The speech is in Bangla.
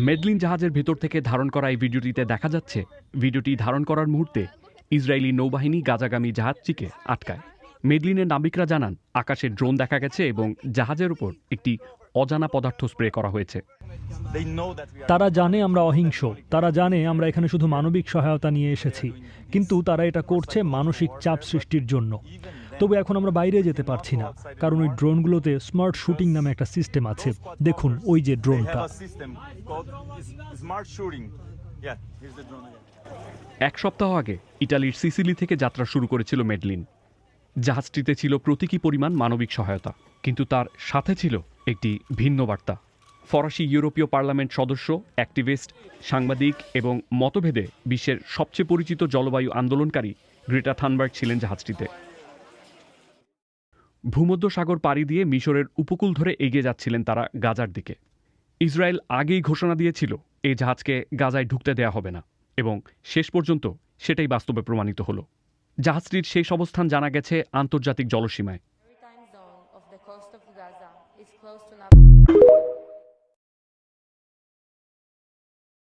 মেডলিন জাহাজের ভেতর থেকে ধারণ করা এই ভিডিওটিতে দেখা যাচ্ছে, ভিডিওটি ধারণ করার মুহূর্তে ইসরায়েলি নৌবাহিনী গাজাগামী জাহাজটিকে আটকায়। মেডলিনের নাবিকরা জানান, আকাশে ড্রোন দেখা গেছে এবং জাহাজের উপর একটি অজানা পদার্থ স্প্রে করা হয়েছে। তারা জানে আমরা অহিংস, তারা জানে আমরা এখানে শুধু মানবিক সহায়তা নিয়ে এসেছি, কিন্তু তারা এটা করছে মানসিক চাপ সৃষ্টির জন্য। তবে এখন আমরা বাইরে যেতে পারছি না, কারণ ওই ড্রোনগুলোতে স্মার্ট শুটিং নামে একটা সিস্টেম আছে। দেখুন ওই যে ড্রোনটা। এক সপ্তাহ আগে ইটালির সিসিলি থেকে যাত্রা শুরু করেছিল মেডলিন। জাহাজটিতে ছিল প্রতীকী পরিমাণ মানবিক সহায়তা, কিন্তু তার সাথে ছিল একটি ভিন্ন বার্তা। ফরাসি ইউরোপীয় পার্লামেন্ট সদস্য, অ্যাক্টিভিস্ট, সাংবাদিক এবং মতভেদে বিশ্বের সবচেয়ে পরিচিত জলবায়ু আন্দোলনকারী গ্রেটা থানবার্গ ছিলেন জাহাজটিতে। ভূমধ্যসাগর পাড়ি দিয়ে মিশরের উপকূল ধরে এগিয়ে যাচ্ছিলেন তারা গাজার দিকে। ইসরায়েল আগেই ঘোষণা দিয়েছিল এই জাহাজকে গাজায় ঢুকতে দেয়া হবে না, এবং শেষ পর্যন্ত সেটাই বাস্তবে প্রমাণিত হলো। জাহাজটির শেষ অবস্থান জানা গেছে আন্তর্জাতিক জলসীমায়।